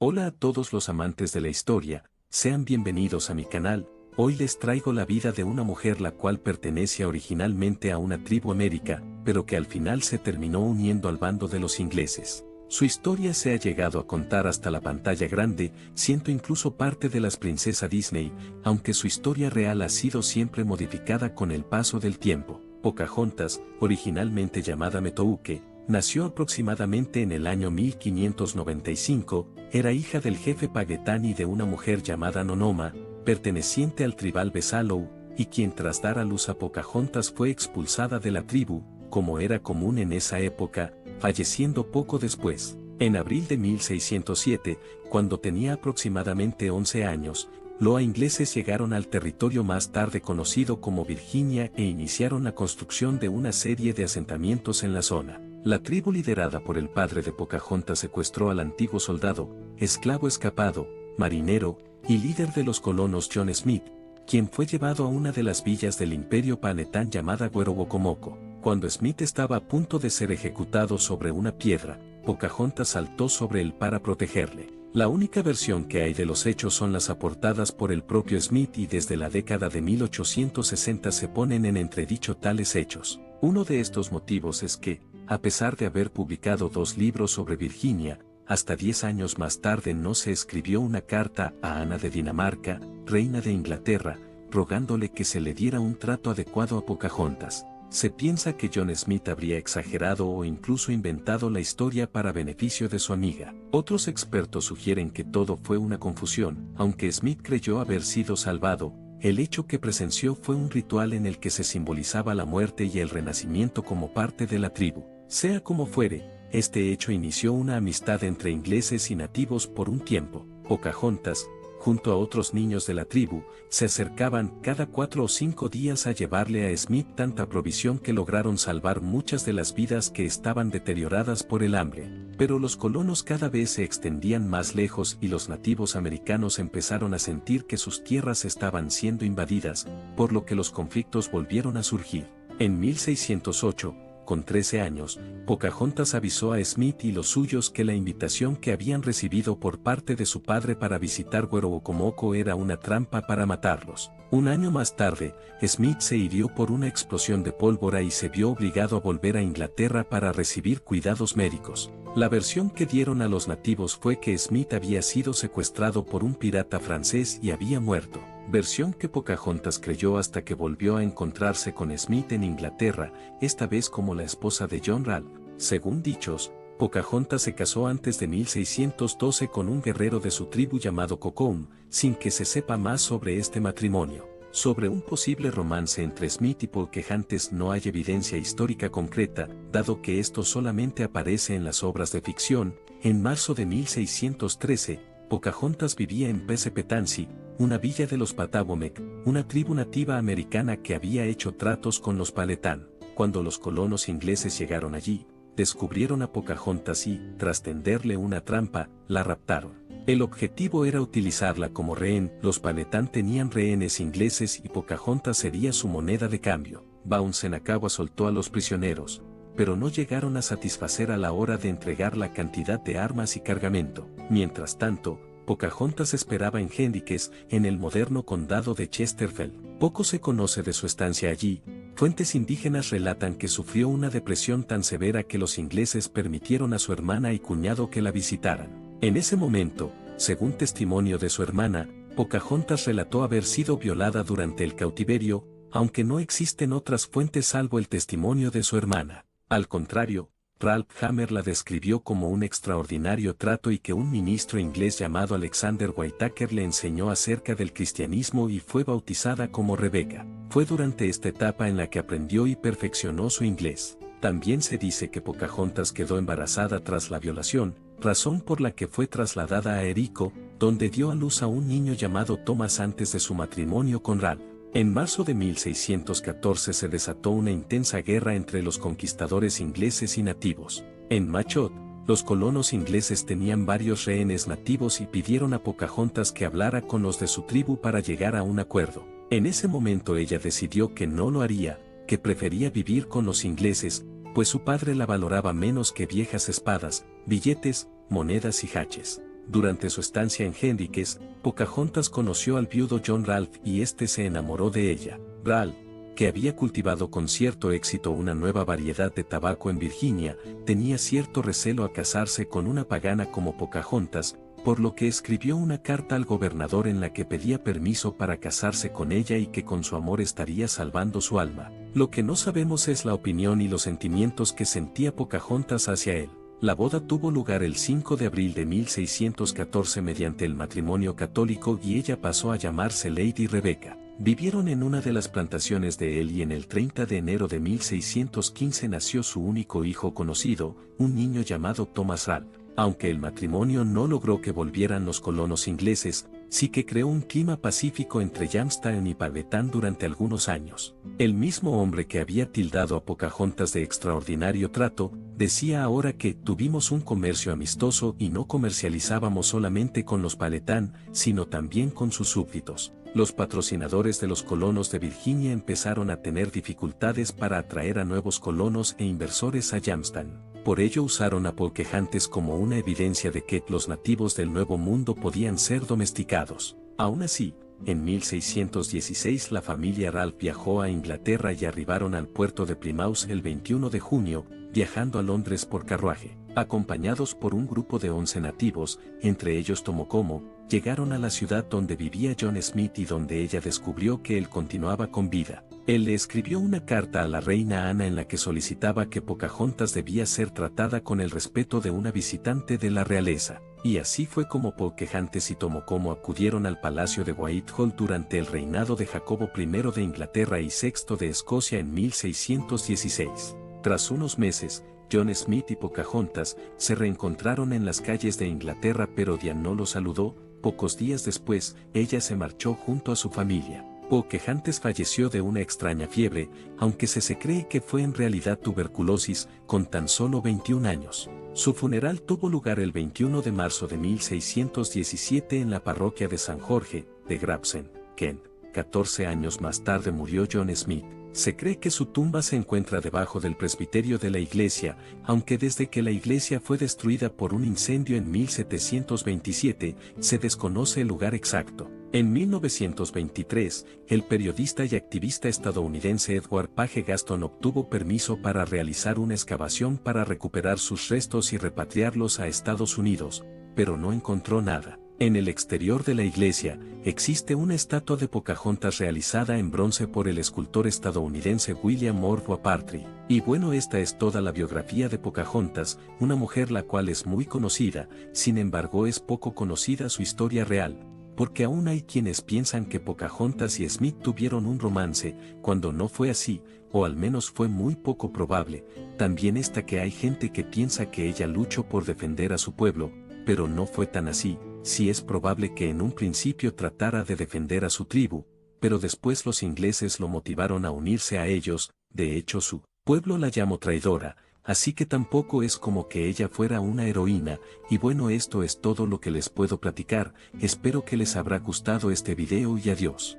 Hola a todos los amantes de la historia, sean bienvenidos a mi canal. Hoy les traigo la vida de una mujer la cual pertenecía originalmente a una tribu américa, pero que al final se terminó uniendo al bando de los ingleses. Su historia se ha llegado a contar hasta la pantalla grande, siendo incluso parte de las princesas Disney, aunque su historia real ha sido siempre modificada con el paso del tiempo. Pocahontas, originalmente llamada Metouke, nació aproximadamente en el año 1595, era hija del jefe Pagetani y de una mujer llamada Nonoma, perteneciente al tribal Besalou, y quien tras dar a luz a Pocahontas fue expulsada de la tribu, como era común en esa época, falleciendo poco después. En abril de 1607, cuando tenía aproximadamente 11 años, los ingleses llegaron al territorio más tarde conocido como Virginia e iniciaron la construcción de una serie de asentamientos en la zona. La tribu liderada por el padre de Pocahontas secuestró al antiguo soldado, esclavo escapado, marinero y líder de los colonos John Smith, quien fue llevado a una de las villas del imperio Panetán llamada Werowocomoco. Cuando Smith estaba a punto de ser ejecutado sobre una piedra, Pocahontas saltó sobre él para protegerle. La única versión que hay de los hechos son las aportadas por el propio Smith y desde la década de 1860 se ponen en entredicho tales hechos. Uno de estos motivos es que, a pesar de haber publicado 2 libros sobre Virginia, hasta 10 años más tarde no se escribió una carta a Ana de Dinamarca, reina de Inglaterra, rogándole que se le diera un trato adecuado a Pocahontas. Se piensa que John Smith habría exagerado o incluso inventado la historia para beneficio de su amiga. Otros expertos sugieren que todo fue una confusión, aunque Smith creyó haber sido salvado. El hecho que presenció fue un ritual en el que se simbolizaba la muerte y el renacimiento como parte de la tribu. Sea como fuere, este hecho inició una amistad entre ingleses y nativos por un tiempo. Pocahontas, junto a otros niños de la tribu, se acercaban cada 4 o 5 días a llevarle a Smith tanta provisión que lograron salvar muchas de las vidas que estaban deterioradas por el hambre. Pero los colonos cada vez se extendían más lejos y los nativos americanos empezaron a sentir que sus tierras estaban siendo invadidas, por lo que los conflictos volvieron a surgir. En 1608, con 13 años, Pocahontas avisó a Smith y los suyos que la invitación que habían recibido por parte de su padre para visitar Werowocomoco era una trampa para matarlos. Un año más tarde, Smith se hirió por una explosión de pólvora y se vio obligado a volver a Inglaterra para recibir cuidados médicos. La versión que dieron a los nativos fue que Smith había sido secuestrado por un pirata francés y había muerto. Versión que Pocahontas creyó hasta que volvió a encontrarse con Smith en Inglaterra, esta vez como la esposa de John Ralph. Según dichos, Pocahontas se casó antes de 1612 con un guerrero de su tribu llamado Cocoon, sin que se sepa más sobre este matrimonio. Sobre un posible romance entre Smith y Pocahontas no hay evidencia histórica concreta, dado que esto solamente aparece en las obras de ficción. En marzo de 1613, Pocahontas vivía en Pesepetansi, una villa de los Patawomec, una tribu nativa americana que había hecho tratos con los Paletán. Cuando los colonos ingleses llegaron allí, descubrieron a Pocahontas y, tras tenderle una trampa, la raptaron. El objetivo era utilizarla como rehén. Los Paletán tenían rehenes ingleses y Pocahontas sería su moneda de cambio. Bausenacagua soltó a los prisioneros, pero no llegaron a satisfacer a la hora de entregar la cantidad de armas y cargamento. Mientras tanto, Pocahontas esperaba en Hendricks, en el moderno condado de Chesterfield. Poco se conoce de su estancia allí. Fuentes indígenas relatan que sufrió una depresión tan severa que los ingleses permitieron a su hermana y cuñado que la visitaran. En ese momento, según testimonio de su hermana, Pocahontas relató haber sido violada durante el cautiverio, aunque no existen otras fuentes salvo el testimonio de su hermana. Al contrario, Ralph Hammer la describió como un extraordinario trato y que un ministro inglés llamado Alexander Whitaker le enseñó acerca del cristianismo y fue bautizada como Rebecca. Fue durante esta etapa en la que aprendió y perfeccionó su inglés. También se dice que Pocahontas quedó embarazada tras la violación, razón por la que fue trasladada a Erico, donde dio a luz a un niño llamado Thomas antes de su matrimonio con Ralph. En marzo de 1614 se desató una intensa guerra entre los conquistadores ingleses y nativos. En Machot, los colonos ingleses tenían varios rehenes nativos y pidieron a Pocahontas que hablara con los de su tribu para llegar a un acuerdo. En ese momento ella decidió que no lo haría, que prefería vivir con los ingleses, pues su padre la valoraba menos que viejas espadas, billetes, monedas y haches. Durante su estancia en Henríquez, Pocahontas conoció al viudo John Ralph y este se enamoró de ella. Ralph, que había cultivado con cierto éxito una nueva variedad de tabaco en Virginia, tenía cierto recelo a casarse con una pagana como Pocahontas, por lo que escribió una carta al gobernador en la que pedía permiso para casarse con ella y que con su amor estaría salvando su alma. Lo que no sabemos es la opinión y los sentimientos que sentía Pocahontas hacia él. La boda tuvo lugar el 5 de abril de 1614 mediante el matrimonio católico y ella pasó a llamarse Lady Rebecca. Vivieron en una de las plantaciones de él y en el 30 de enero de 1615 nació su único hijo conocido, un niño llamado Thomas Ralph. Aunque el matrimonio no logró que volvieran los colonos ingleses, sí que creó un clima pacífico entre Jamestown y Powhatan durante algunos años. El mismo hombre que había tildado a Pocahontas de extraordinario trato, decía ahora que tuvimos un comercio amistoso y no comercializábamos solamente con los Powhatan, sino también con sus súbditos. Los patrocinadores de los colonos de Virginia empezaron a tener dificultades para atraer a nuevos colonos e inversores a Jamestown. Por ello usaron a Pocahontas como una evidencia de que los nativos del Nuevo Mundo podían ser domesticados. Aún así, en 1616 la familia Ralph viajó a Inglaterra y arribaron al puerto de Plymouth el 21 de junio, viajando a Londres por carruaje. Acompañados por un grupo de 11 nativos, entre ellos Tomocomo, llegaron a la ciudad donde vivía John Smith y donde ella descubrió que él continuaba con vida. Él le escribió una carta a la reina Ana en la que solicitaba que Pocahontas debía ser tratada con el respeto de una visitante de la realeza. Y así fue como Pocahontas y Tomocomo acudieron al palacio de Whitehall durante el reinado de Jacobo I de Inglaterra y VI de Escocia en 1616. Tras unos meses, John Smith y Pocahontas se reencontraron en las calles de Inglaterra, pero Diane no lo saludó. Pocos días después, ella se marchó junto a su familia. Pocahontas falleció de una extraña fiebre, aunque se cree que fue en realidad tuberculosis, con tan solo 21 años. Su funeral tuvo lugar el 21 de marzo de 1617 en la parroquia de San Jorge, de Gravesend, Kent. 14 años más tarde murió John Smith. Se cree que su tumba se encuentra debajo del presbiterio de la iglesia, aunque desde que la iglesia fue destruida por un incendio en 1727, se desconoce el lugar exacto. En 1923, el periodista y activista estadounidense Edward Page Gaston obtuvo permiso para realizar una excavación para recuperar sus restos y repatriarlos a Estados Unidos, pero no encontró nada. En el exterior de la iglesia, existe una estatua de Pocahontas realizada en bronce por el escultor estadounidense William Orville Partry. Y bueno, esta es toda la biografía de Pocahontas, una mujer la cual es muy conocida, sin embargo es poco conocida su historia real, porque aún hay quienes piensan que Pocahontas y Smith tuvieron un romance, cuando no fue así, o al menos fue muy poco probable. También está que hay gente que piensa que ella luchó por defender a su pueblo, pero no fue tan así. Sí es probable que en un principio tratara de defender a su tribu, pero después los ingleses lo motivaron a unirse a ellos. De hecho su pueblo la llamó traidora, así que tampoco es como que ella fuera una heroína. Y bueno, esto es todo lo que les puedo platicar. Espero que les habrá gustado este video y adiós.